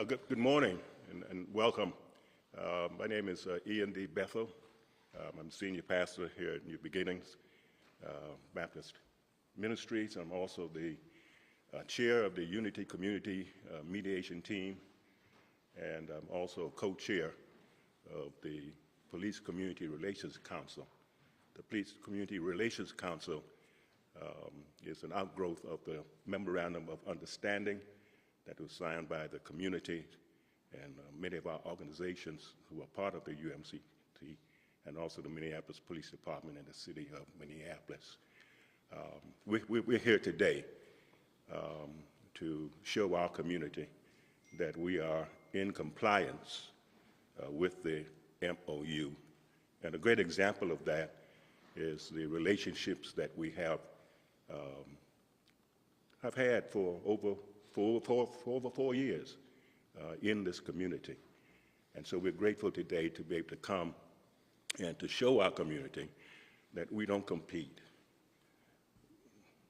Good morning and welcome. My name is Ian D. Bethel. I'm senior pastor here at New Beginnings Baptist Ministries. I'm also the chair of the Unity Community Mediation Team, and I'm also co-chair of the Police Community Relations Council. The Police Community Relations Council is an outgrowth of the Memorandum of Understanding that was signed by the community and many of our organizations who are part of the UMCT, and also the Minneapolis Police Department and the city of Minneapolis. We're here today to show our community that we are in compliance with the MOU. And a great example of that is the relationships that we have had for over 4 years in this community. And so we're grateful today to be able to come and to show our community that we don't compete.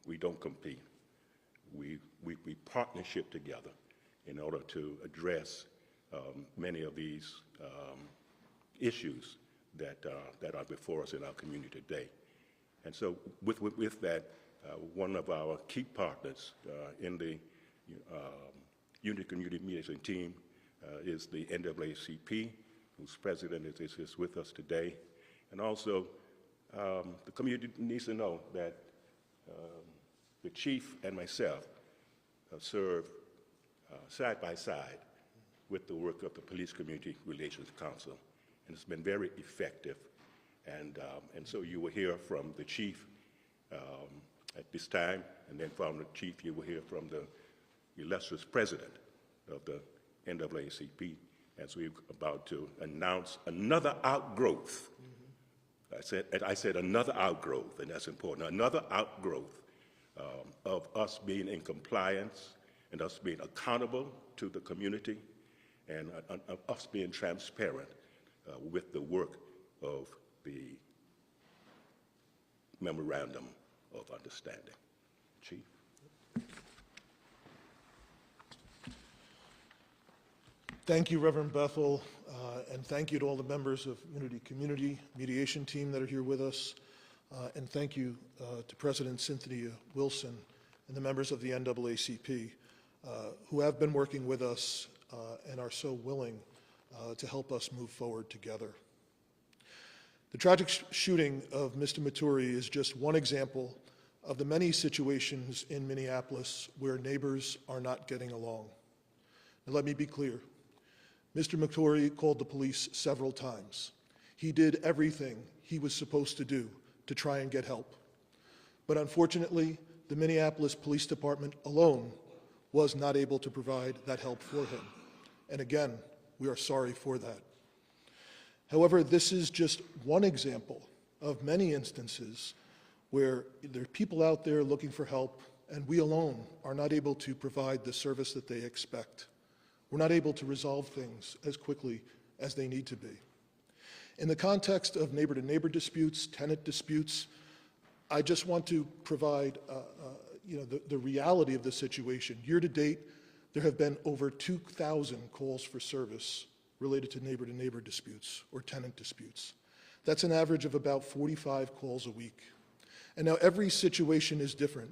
We don't compete. We partnership together in order to address many of these issues that are before us in our community today. And so with that, one of our key partners in the Unity Community Mediation Team is the NAACP, whose president is with us today. And also, the community needs to know that the chief and myself serve side by side with the work of the Police Community Relations Council, and it's been very effective. And so you will hear from the chief at this time, and then from the chief you will hear from the illustrious president of the NAACP as we're about to announce another outgrowth. I said another outgrowth, and that's important, another outgrowth of us being in compliance and us being accountable to the community and us being transparent with the work of the Memorandum of Understanding. Chief. Thank you, Reverend Bethel, and thank you to all the members of Unity Community Mediation Team that are here with us, and thank you to President Cynthia Wilson and the members of the NAACP who have been working with us and are so willing to help us move forward together. The tragic shooting of Mr. Maturi is just one example of the many situations in Minneapolis where neighbors are not getting along. Now, let me be clear. Mr. Maturi called the police several times. He did everything he was supposed to do to try and get help. But unfortunately, the Minneapolis Police Department alone was not able to provide that help for him. And again, we are sorry for that. However, this is just one example of many instances where there are people out there looking for help, and we alone are not able to provide the service that they expect. We're not able to resolve things as quickly as they need to be. In the context of neighbor-to-neighbor disputes, tenant disputes, I just want to provide the reality of the situation. Year to date, there have been over 2,000 calls for service related to neighbor-to-neighbor disputes or tenant disputes. That's an average of about 45 calls a week. And now every situation is different.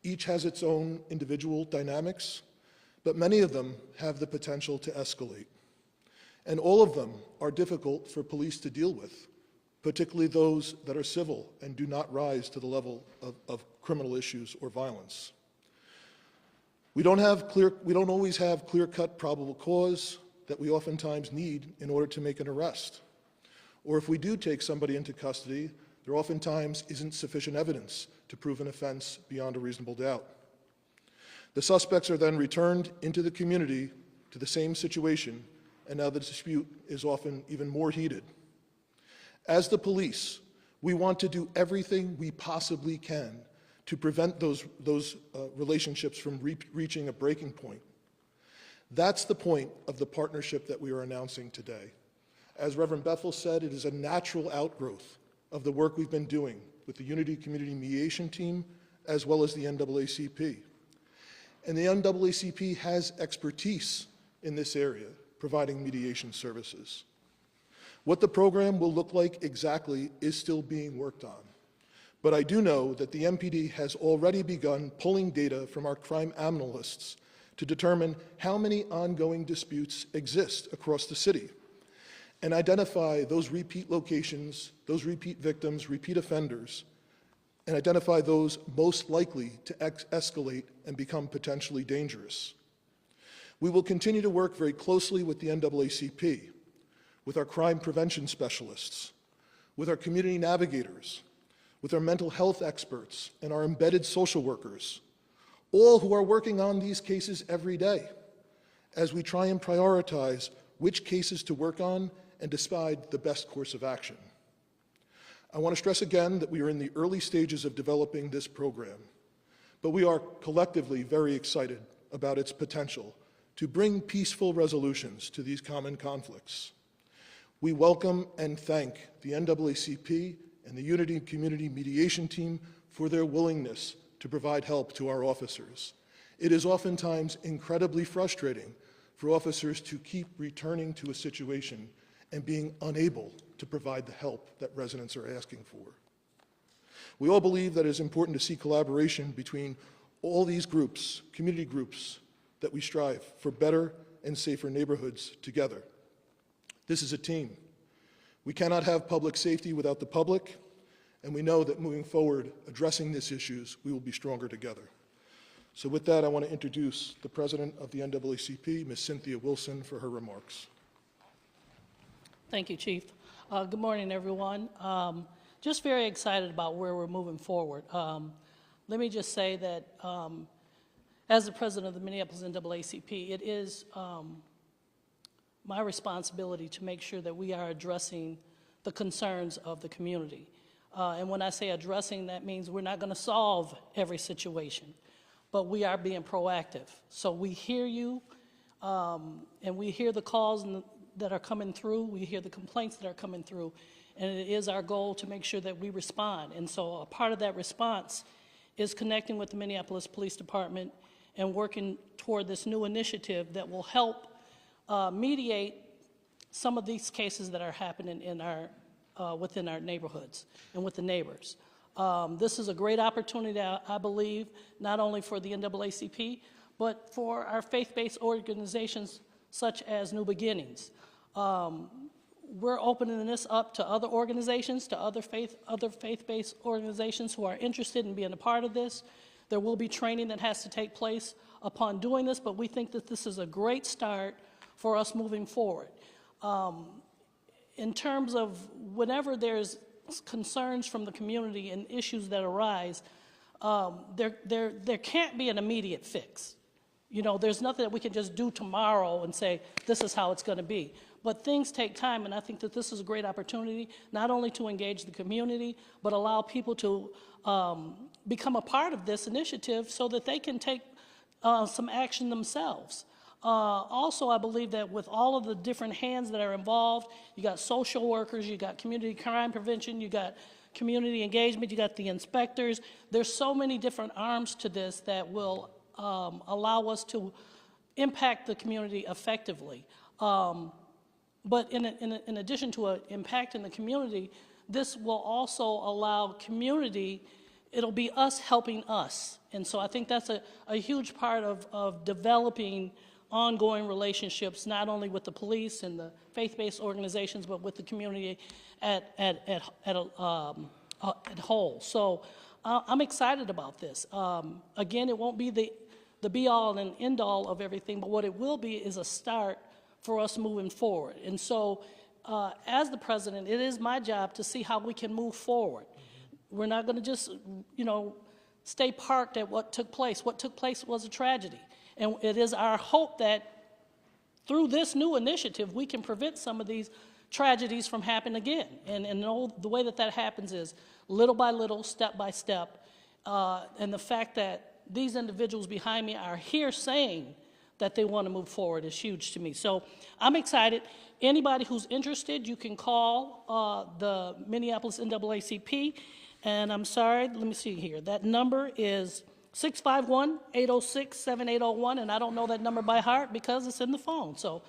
Each has its own individual dynamics, but many of them have the potential to escalate. And all of them are difficult for police to deal with, particularly those that are civil and do not rise to the level of criminal issues or violence. We don't always have clear-cut probable cause that we oftentimes need in order to make an arrest. Or if we do take somebody into custody, there oftentimes isn't sufficient evidence to prove an offense beyond a reasonable doubt. The suspects are then returned into the community to the same situation, and now the dispute is often even more heated. As the police, we want to do everything we possibly can to prevent those relationships from reaching a breaking point. That's the point of the partnership that we are announcing today. As Reverend Bethel said, it is a natural outgrowth of the work we've been doing with the Unity Community Mediation Team, as well as the NAACP. And the NAACP has expertise in this area, providing mediation services. What the program will look like exactly is still being worked on. But I do know that the MPD has already begun pulling data from our crime analysts to determine how many ongoing disputes exist across the city and identify those repeat locations, those repeat victims, repeat offenders, and identify those most likely to escalate and become potentially dangerous. We will continue to work very closely with the NAACP, with our crime prevention specialists, with our community navigators, with our mental health experts and our embedded social workers, all who are working on these cases every day as we try and prioritize which cases to work on and decide the best course of action. I want to stress again that we are in the early stages of developing this program, but we are collectively very excited about its potential to bring peaceful resolutions to these common conflicts. We welcome and thank the NAACP and the Unity Community Mediation Team for their willingness to provide help to our officers. It is oftentimes incredibly frustrating for officers to keep returning to a situation and being unable to provide the help that residents are asking for. We all believe that it is important to see collaboration between all these groups, community groups, that we strive for better and safer neighborhoods together. This is a team. We cannot have public safety without the public, and we know that moving forward, addressing these issues, we will be stronger together. So with that, I want to introduce the president of the NAACP, Ms. Cynthia Wilson, for her remarks. Thank you, Chief. Good morning, everyone. Just very excited about where we're moving forward. Let me just say that as the president of the Minneapolis NAACP, it is my responsibility to make sure that we are addressing the concerns of the community. And when I say addressing, that means we're not going to solve every situation, but we are being proactive. So we hear you, and we hear the calls that are coming through, we hear the complaints that are coming through, and it is our goal to make sure that we respond. And so a part of that response is connecting with the Minneapolis Police Department and working toward this new initiative that will help mediate some of these cases that are happening in our, within our neighborhoods and with the neighbors. This is a great opportunity, I believe, not only for the NAACP, but for our faith-based organizations such as New Beginnings. We're opening this up to other organizations, to other faith-based organizations who are interested in being a part of this. There will be training that has to take place upon doing this, but we think that this is a great start for us moving forward. In terms of whenever there's concerns from the community and issues that arise, there can't be an immediate fix. You know, there's nothing that we can just do tomorrow and say, this is how it's going to be. But things take time, and I think that this is a great opportunity, not only to engage the community, but allow people to become a part of this initiative so that they can take some action themselves. Also, I believe that with all of the different hands that are involved, you got social workers, you got community crime prevention, you got community engagement, you got the inspectors. There's so many different arms to this that will allow us to impact the community effectively. But in addition to an impact in the community, this will also allow community, it'll be us helping us. And so I think that's a huge part of developing ongoing relationships, not only with the police and the faith-based organizations, but with the community at whole. So I'm excited about this. Again, it won't be the be-all and end-all of everything, but what it will be is a start for us moving forward. And so as the president, it is my job to see how we can move forward. We're not going to just, you know, stay parked at what took place. What took place was a tragedy. And it is our hope that through this new initiative, we can prevent some of these tragedies from happening again. And the way that happens is little by little, step by step. And the fact that these individuals behind me are here saying that they want to move forward is huge to me. So I'm excited. Anybody who's interested, you can call the Minneapolis NAACP. And I'm sorry, let me see here. That number is 651-806-7801, and I don't know that number by heart because it's in the phone. So,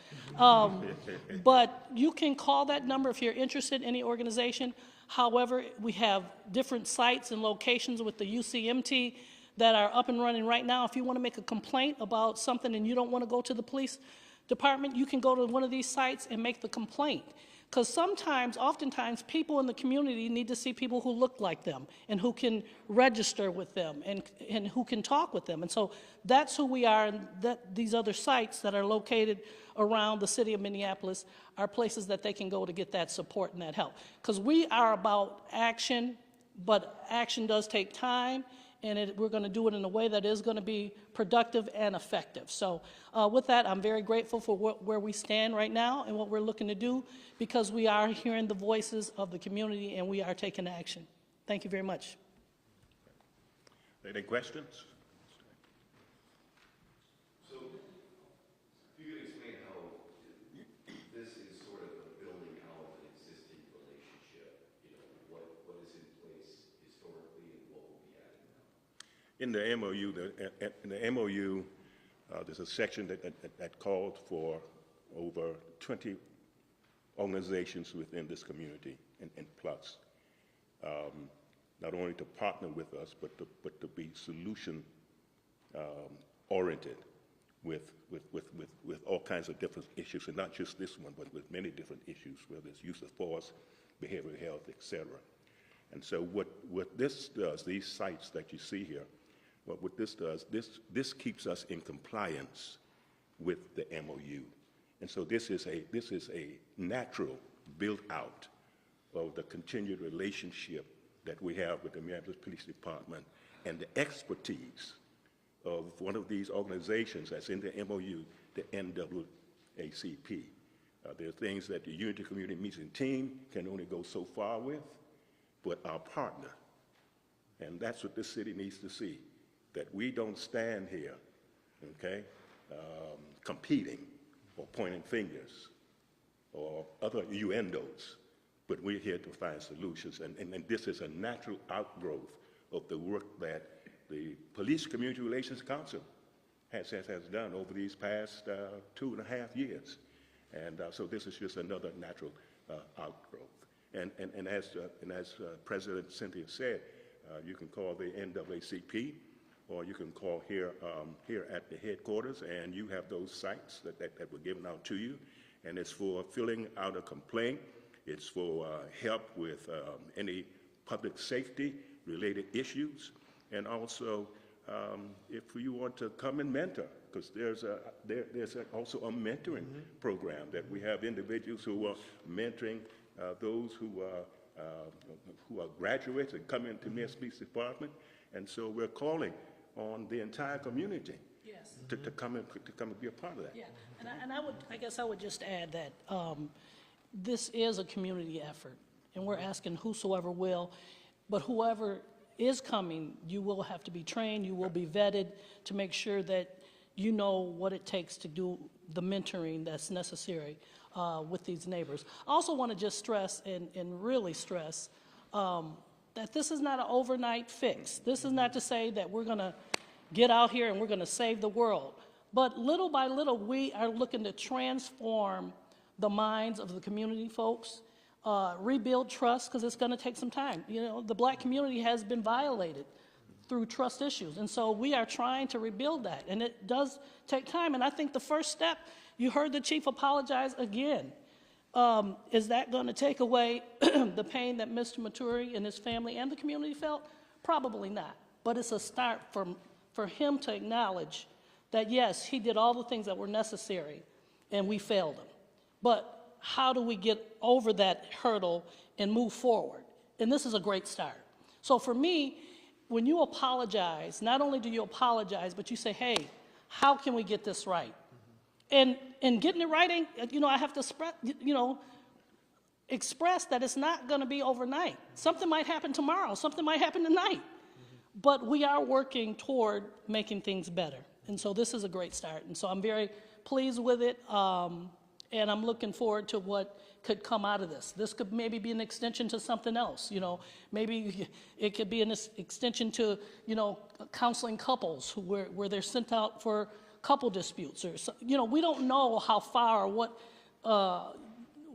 but you can call that number if you're interested in any organization. However, we have different sites and locations with the UCMT that are up and running right now. If you want to make a complaint about something and you don't want to go to the police department, you can go to one of these sites and make the complaint. Because oftentimes, people in the community need to see people who look like them and who can register with them and who can talk with them. And so that's who we are, and these other sites that are located around the city of Minneapolis are places that they can go to get that support and that help. Because we are about action, but action does take time, and we're going to do it in a way that is going to be productive and effective. So with that, I'm very grateful for where we stand right now and what we're looking to do, because we are hearing the voices of the community and we are taking action. Thank you very much. Any questions? So, if you could explain how this is sort of a building out of an existing relationship, what is in place historically and what will be added now? In the MOU, there's a section that called for over 20 organizations within this community and plus, not only to partner with us, but to be solution oriented with all kinds of different issues, and not just this one, but with many different issues, whether it's use of force, behavioral health, etc. And so what this does, these sites that you see here, what this does, this keeps us in compliance with the MOU. And so this is a natural build out of the continued relationship that we have with the Minneapolis Police Department and the expertise of one of these organizations that's in the MOU, the NAACP. There are things that the Unity Community Meeting team can only go so far with, but our partner, and that's what this city needs to see, that we don't stand here, okay, competing or pointing fingers or other innuendos, but we're here to find solutions. And this is a natural outgrowth of the work that the Police Community Relations Council has done over these past 2.5 years. And so this is just another natural outgrowth. And as President Cynthia said, you can call the NAACP, or you can call here at the headquarters, and you have those sites that were given out to you. And it's for filling out a complaint. It's for help with any public safety related issues. And also, if you want to come and mentor, because there's also a mentoring program that we have individuals who are mentoring those who are graduates and come into Minneapolis Police Department. And so we're calling on the entire community to come and be a part of that. Yeah, and I guess I would just add that this is a community effort, and we're asking whosoever will, but whoever is coming, you will have to be trained, you will be vetted to make sure that you know what it takes to do the mentoring that's necessary with these neighbors. I also want to just stress and really stress that this is not an overnight fix. This is not to say that we're going to get out here and we're going to save the world. But little by little, we are looking to transform the minds of the community folks, rebuild trust, because it's going to take some time. The black community has been violated through trust issues, and so we are trying to rebuild that, and it does take time. And I think the first step, you heard the chief apologize again. Is that going to take away the pain that Mr. Maturi and his family and the community felt? Probably not, but it's a start for him to acknowledge that, yes, he did all the things that were necessary, and we failed him. But how do we get over that hurdle and move forward? And this is a great start. So for me, when you apologize, not only do you apologize, but you say, hey, how can we get this right? And getting it right, I have to express that it's not going to be overnight. Something might happen tomorrow. Something might happen tonight. But we are working toward making things better. And so this is a great start. And so I'm very pleased with it. And I'm looking forward to what could come out of this. This could maybe be an extension to something else, you know. Maybe it could be an extension to, you know, counseling couples where they're sent out for couple disputes or, you know, we don't know how far or what,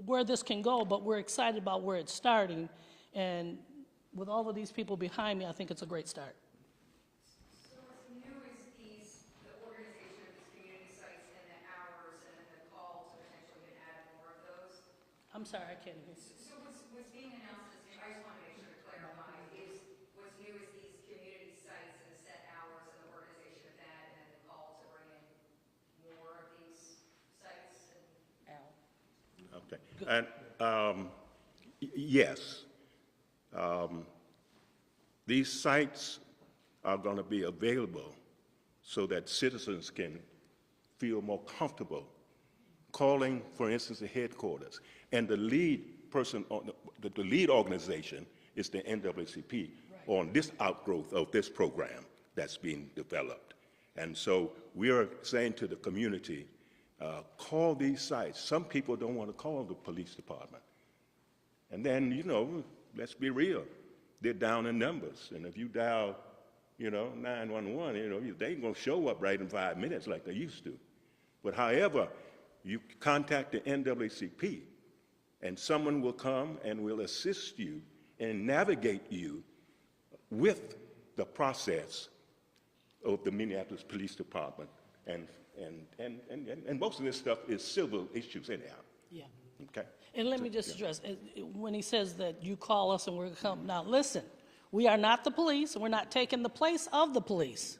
where this can go, but we're excited about where it's starting. And with all of these people behind me, I think it's a great start. So what's new is the organization of these community sites and the hours and the call to potentially even add more of those? I'm sorry, I can't hear. So what's being announced is, I just want to make sure to clarify, is what's new is these community sites and the set hours and the organization of that and then the call to bring in more of these sites and Al. Okay. And yes, these sites are going to be available so that citizens can feel more comfortable calling, for instance, the headquarters. And the lead person, the lead organization is the NAACP on this outgrowth of this program that's being developed. And so we are saying to the community, call these sites. Some people don't want to call the police department. And then, you know, let's be real, they're down in numbers. And if you dial, you know, 911, you know, they ain't going to show up right in 5 minutes like they used to. But however, you contact the NAACP, and someone will come and will assist you and navigate you with the process of the Minneapolis Police Department. And most of this stuff is civil issues anyhow. Yeah. Okay? And let me just address, when he says that you call us and we're going to come, now listen, we are not the police and we're not taking the place of the police.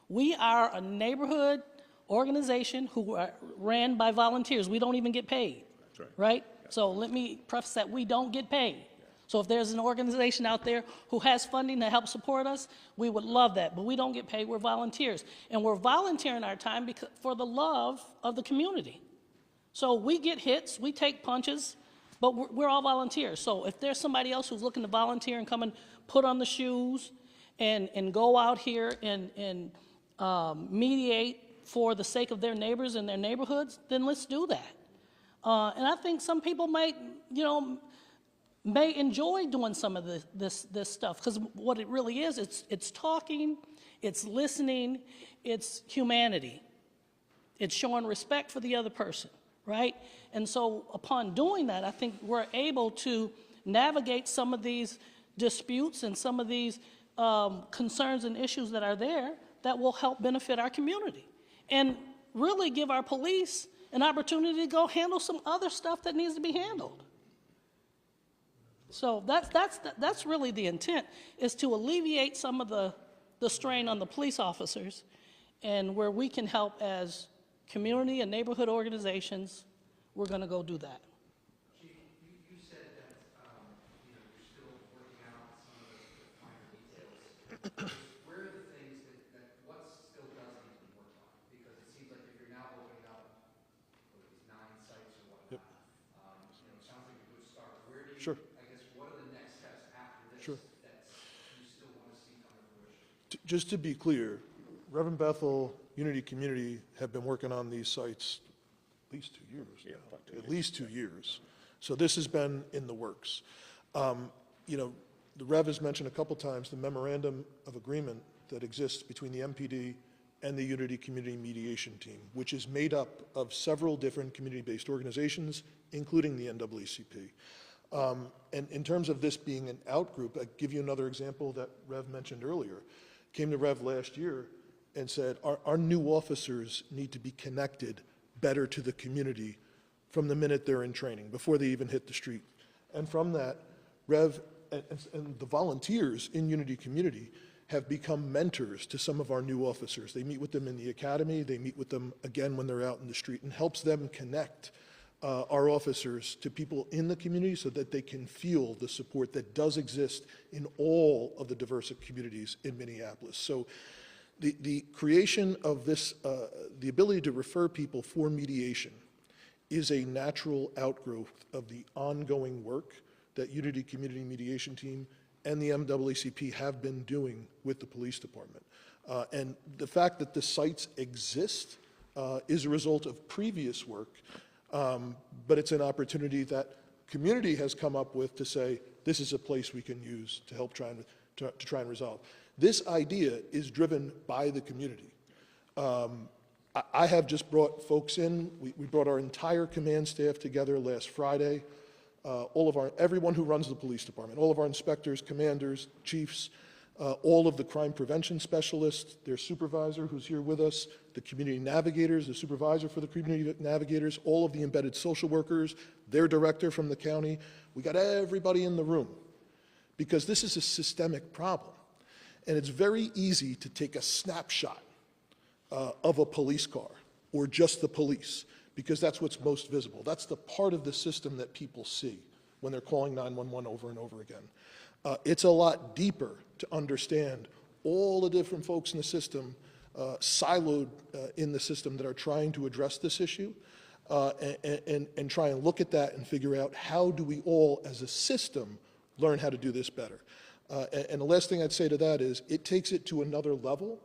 We are a neighborhood organization who are ran by volunteers. We don't even get paid. That's right. Right? So let me preface that we don't get paid. So if there's an organization out there who has funding to help support us, we would love that. But we don't get paid. We're volunteers. And we're volunteering our time for the love of the community. So we get hits, we take punches, but we're all volunteers. So if there's somebody else who's looking to volunteer and come and put on the shoes and go out here and mediate for the sake of their neighbors and their neighborhoods, then let's do that. And I think some people may enjoy doing some of this stuff, because what it really is, it's talking, it's listening, it's humanity. It's showing respect for the other person, right? And so upon doing that, I think we're able to navigate some of these disputes and some of these concerns and issues that are there that will help benefit our community. And really give our police an opportunity to go handle some other stuff that needs to be handled. So that's really the intent, is to alleviate some of the strain on the police officers, and where we can help as community and neighborhood organizations, we're going to go do that. Chief, you said that you're still working out some of the finer details. Where are the things that what still does need to be worked on? Because it seems like if you're now opening up these 9 sites or whatnot, it sounds like a good start. Where do you, Sure. I guess, what are the next steps after this Sure. that you still want to see come to fruition? Just to be clear, Reverend Bethel, Unity Community have been working on these sites at least 2 years now. about 2 At least 2 years. So this has been in the works. The Rev has mentioned a couple times the memorandum of agreement that exists between the MPD and the Unity Community Mediation Team, which is made up of several different community-based organizations, including the NAACP. And in terms of this being an outgroup, I'll give you another example that Rev mentioned earlier. Came to Rev last year and said, our new officers need to be connected better to the community from the minute they're in training, before they even hit the street. And from that, Rev and the volunteers in Unity Community have become mentors to some of our new officers. They meet with them in the academy, they meet with them again when they're out in the street, and helps them connect our officers to people in the community so that they can feel the support that does exist in all of the diverse communities in Minneapolis. So the creation of this, the ability to refer people for mediation is a natural outgrowth of the ongoing work that Unity Community Mediation Team and the NAACP have been doing with the police department. And the fact that the sites exist is a result of previous work But it's an opportunity that community has come up with to say, this is a place we can use to help try and resolve. This idea is driven by the community. I have just brought folks in. We brought our entire command staff together last Friday. Everyone who runs the police department, all of our inspectors, commanders, chiefs, all of the crime prevention specialists, their supervisor who's here with us, the community navigators, the supervisor for the community navigators, all of the embedded social workers, their director from the county. We got everybody in the room because this is a systemic problem. And it's very easy to take a snapshot of a police car or just the police, because that's what's most visible. That's the part of the system that people see when they're calling 911 over and over again. It's a lot deeper to understand all the different folks in the system, siloed in the system, that are trying to address this issue, and try and look at that and figure out how do we all as a system learn how to do this better. And the last thing I'd say to that is it takes it to another level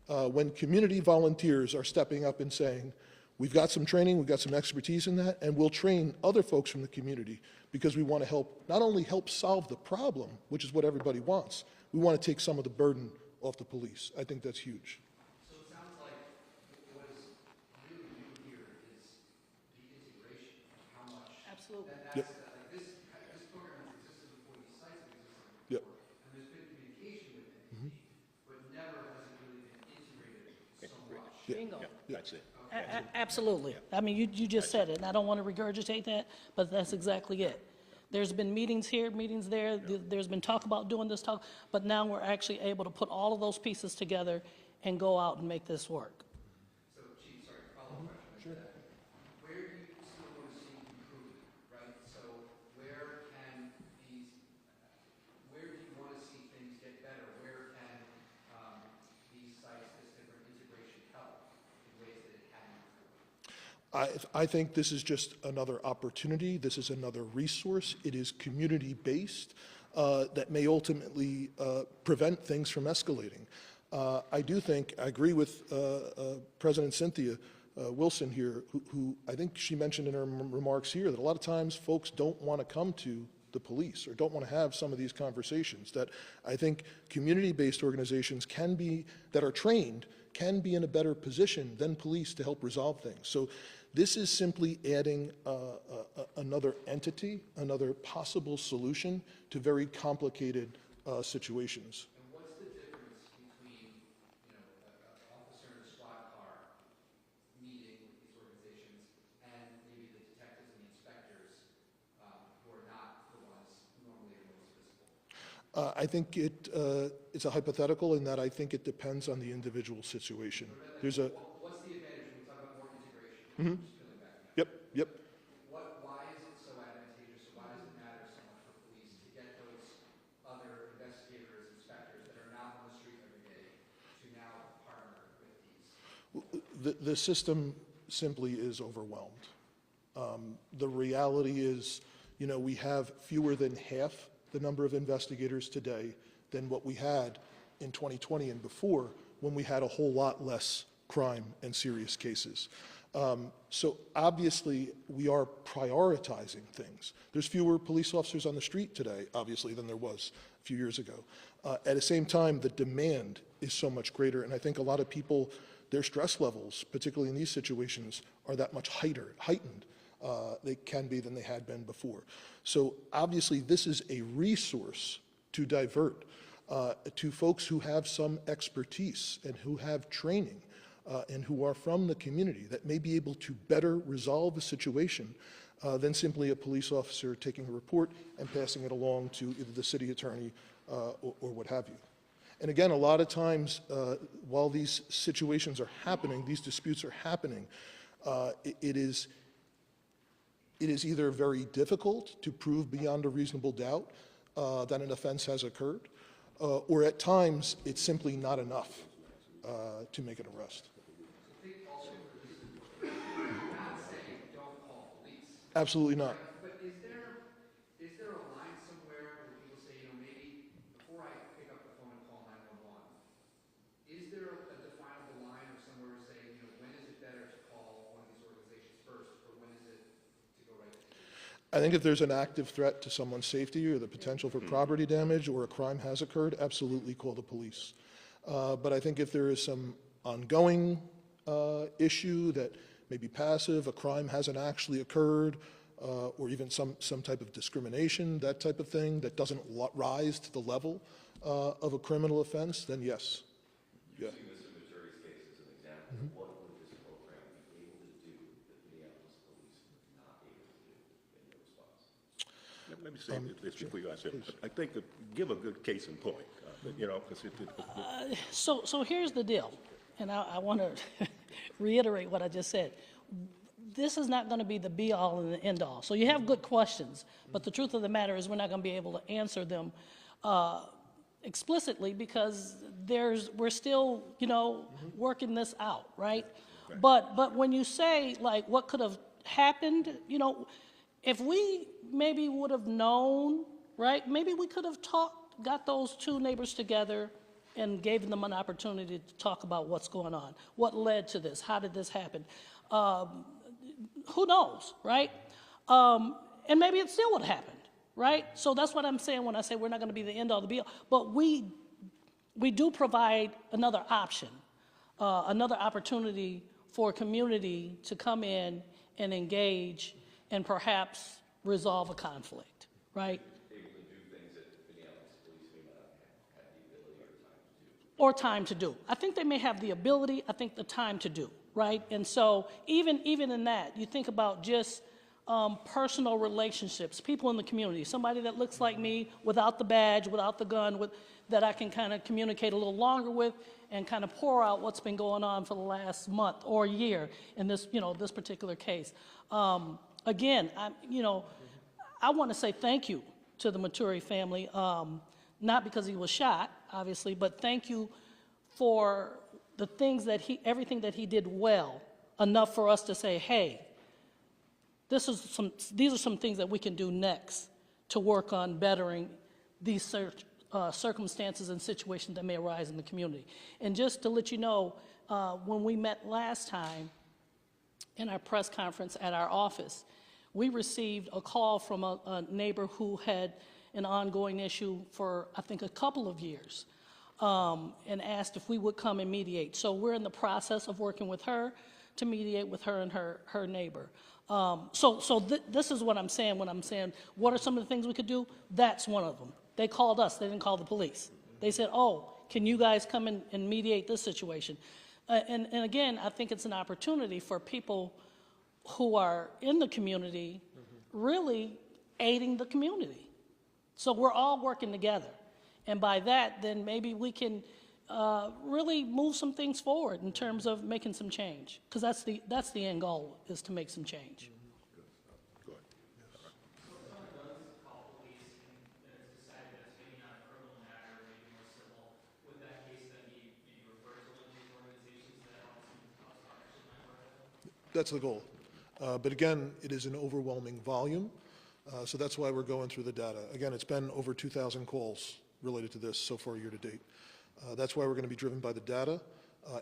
when community volunteers are stepping up and saying, we've got some training, we've got some expertise in that, and we'll train other folks from the community because we want to help, not only help solve the problem, which is what everybody wants, we want to take some of the burden off the police. I think that's huge. So it sounds like what is really new here is the integration of how much. Absolutely. Yep. Like this program has existed before, these sites have existed Yep. before, and there's been communication with NAACP, but never has it really been integrated so much. Bingo. That's it. Absolutely. I mean, you just said it, and I don't want to regurgitate that, but that's exactly it. There's been meetings here, meetings there, there's been talk about doing this talk, but now we're actually able to put all of those pieces together and go out and make this work. So, Chief, sorry, follow-up question. Sure. Where do you still want to see improvement, right? So where do you want to see things get better? Where can these sites, this different integration help in ways that it hadn't before? I think this is just another opportunity. This is another resource. It is community-based that may ultimately prevent things from escalating. I agree with President Cynthia Wilson here, who I think she mentioned in her remarks here that a lot of times folks don't want to come to the police or don't want to have some of these conversations, that I think community-based organizations that are trained can be in a better position than police to help resolve things. So this is simply adding another entity, another possible solution to very complicated situations. And what's the difference between, an officer in a squad car meeting with these organizations and maybe the detectives and the inspectors who are not the ones normally are most visible? I think it's a hypothetical in that I think it depends on the individual situation. What's the advantage when we talk about more integration? Just peeling back now. Yep. Why is it so advantageous? Why does it matter so much for police to get those other investigators, inspectors that are not on the street every day to now partner with these? The system simply is overwhelmed. The reality is, we have fewer than half the number of investigators today than what we had in 2020 and before, when we had a whole lot less crime and serious cases. So obviously we are prioritizing things. There's fewer police officers on the street today, obviously, than there was a few years ago. At the same time, the demand is so much greater, and I think a lot of people, their stress levels, particularly in these situations, are that much heightened. They can be than they had been before. So obviously this is a resource to divert to folks who have some expertise and who have training and who are from the community that may be able to better resolve a situation than simply a police officer taking a report and passing it along to either the city attorney or what have you. And again, a lot of times while these situations are happening, these disputes are happening, it is either very difficult to prove beyond a reasonable doubt that an offense has occurred, or at times it's simply not enough to make an arrest. I think also not saying don't call police. Absolutely not. But is there a line somewhere where people say, maybe before I pick up the phone and call 911, is there a definable line or somewhere to say, when is it better to call one of these organizations first, or when is it I think if there's an active threat to someone's safety or the potential for property damage or a crime has occurred, absolutely call the police. But I think if there is some ongoing issue that may be passive, a crime hasn't actually occurred, or even some type of discrimination, that type of thing, that doesn't rise to the level of a criminal offense, then yes. Yeah. Using Mr. Maturi's case as an example, what would this program be able to do that Minneapolis police were not able to do in your response? Let me say this before you answer. I think that give a good case in point, you know, because So here's the deal, and I want to reiterate what I just said. This is not going to be the be-all and the end-all. So you have good questions, but the truth of the matter is we're not going to be able to answer them explicitly because we're still, you know, working this out, right? But when you say, like, what could have happened, you know, if we maybe would have known, right, maybe we could have got those two neighbors together and gave them an opportunity to talk about what's going on, what led to this, how did this happen. Who knows, right? And maybe it still would have happened, right? So that's what I'm saying when I say we're not going to be the end all, the be all. But we do provide another option, another opportunity for a community to come in and engage and perhaps resolve a conflict, right? Able to do things that Minneapolis police may not have the ability or time to do. Or time to do. I think they may have the ability, I think the time to do, right? And so even in that, you think about just personal relationships, people in the community, somebody that looks like me without the badge, without the gun, that I can kind of communicate a little longer with and kind of pour out what's been going on for the last month or year in this, you know, this particular case. Again, I want to say thank you to the Maturi family, not because he was shot, obviously, but thank you for the things everything that he did well, enough for us to say, hey, these are some things that we can do next to work on bettering these circumstances and situations that may arise in the community. And just to let you know, when we met last time in our press conference at our office, we received a call from a neighbor who had an ongoing issue for, I think, a couple of years, and asked if we would come and mediate. So we're in the process of working with her to mediate with her and her neighbor. This is what I'm saying when I'm saying, what are some of the things we could do? That's one of them. They called us. They didn't call the police. They said, oh, can you guys come in and mediate this situation? And again, I think it's an opportunity for people who are in the community really aiding the community. So we're all working together. And by that, then maybe we can really move some things forward in terms of making some change. Because that's the end goal, is to make some change. go ahead. Someone does call police and it's decided that it's maybe not a criminal matter, maybe more civil. Would that case then be maybe referred to one of these organizations that actually might work with? That's the goal. But again, it is an overwhelming volume, so that's why we're going through the data. Again, it's been over 2,000 calls related to this so far year to date. That's why we're going to be driven by the data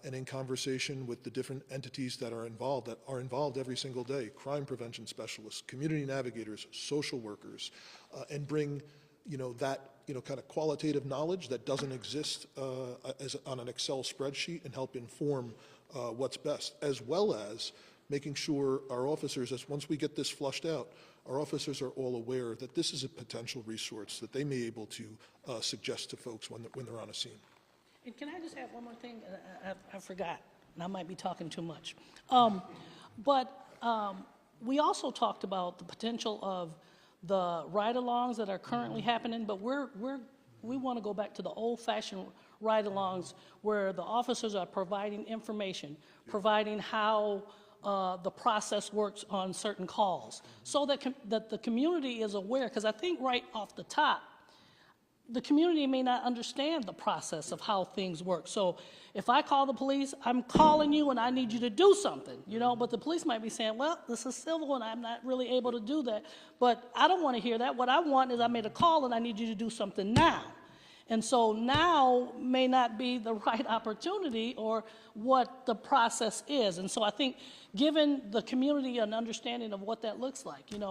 and in conversation with the different entities that are involved every single day, crime prevention specialists, community navigators, social workers, and bring, that, kind of qualitative knowledge that doesn't exist on an Excel spreadsheet and help inform what's best, as well as making sure our officers, once we get this flushed out, our officers are all aware that this is a potential resource that they may be able to suggest to folks when they're on a scene. And can I just add one more thing? I forgot, and I might be talking too much. We also talked about the potential of the ride-alongs that are currently happening, but we want to go back to the old-fashioned ride-alongs where the officers are providing information, providing how the process works on certain calls, so that the community is aware, because I think right off the top, the community may not understand the process of how things work. So if I call the police, I'm calling you and I need you to do something, but the police might be saying, well, this is civil and I'm not really able to do that. But I don't want to hear that. What I want is I made a call and I need you to do something now. And so now may not be the right opportunity or what the process is. And so I think giving the community an understanding of what that looks like, we've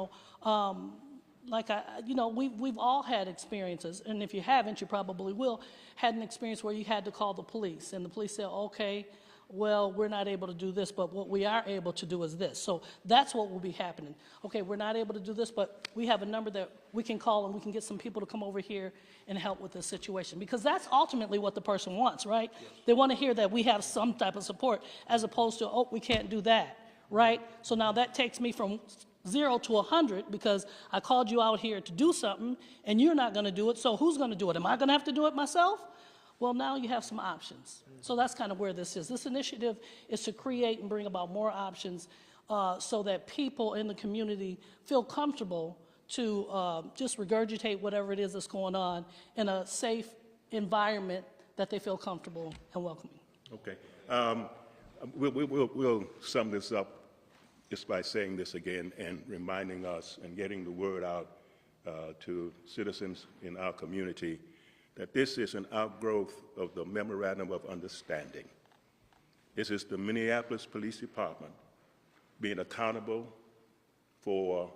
all had experiences, and if you haven't, you probably will, had an experience where you had to call the police, and the police said, okay, well, we're not able to do this, but what we are able to do is this. So that's what will be happening. Okay, we're not able to do this, but we have a number that we can call and we can get some people to come over here and help with this situation. Because that's ultimately what the person wants, right? Yes. They want to hear that we have some type of support as opposed to, oh, we can't do that, right? So now that takes me from 0 to 100 because I called you out here to do something and you're not going to do it, so who's going to do it? Am I going to have to do it myself? Well, now you have some options. So that's kind of where this is. This initiative is to create and bring about more options so that people in the community feel comfortable to just regurgitate whatever it is that's going on in a safe environment that they feel comfortable and welcoming. Okay. We'll sum this up just by saying this again and reminding us and getting the word out to citizens in our community that this is an outgrowth of the Memorandum of Understanding. This is the Minneapolis Police Department being accountable for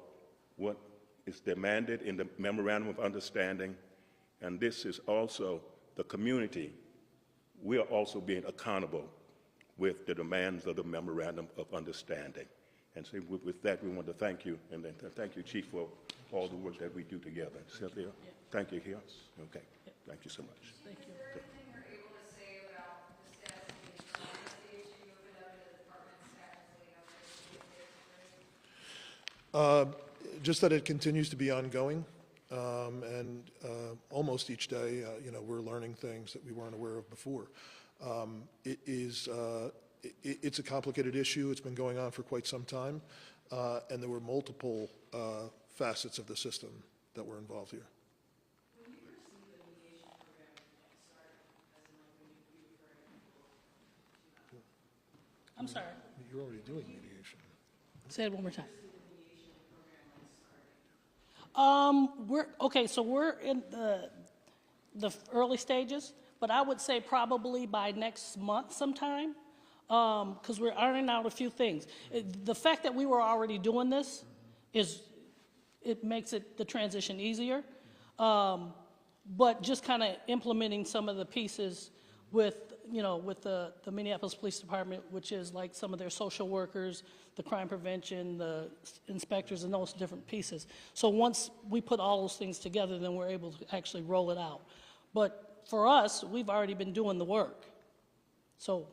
what is demanded in the Memorandum of Understanding, and this is also the community. We are also being accountable with the demands of the Memorandum of Understanding. And so with that, we want to thank you, and then thank you, Chief, for all the work that we do together. Cynthia, thank you here. Okay, thank you so much. Thank you. Is there anything you're able to say about the status of the stage you opened up into the department's status? Just that it continues to be ongoing, and almost each day, we're learning things that we weren't aware of before. It's a complicated issue. It's been going on for quite some time, and there were multiple facets of the system that were involved here. When you received the mediation program started, as in like when you referred people? I'm sorry. You're already doing mediation. Say it one more time. So we're in the early stages, but I would say probably by next month sometime, because we're ironing out a few things. The fact that we were already doing this it makes the transition easier, but just kind of implementing some of the pieces with the Minneapolis Police Department, which is like some of their social workers, the crime prevention, the inspectors, and those different pieces. So once we put all those things together, then we're able to actually roll it out. But for us, we've already been doing the work. So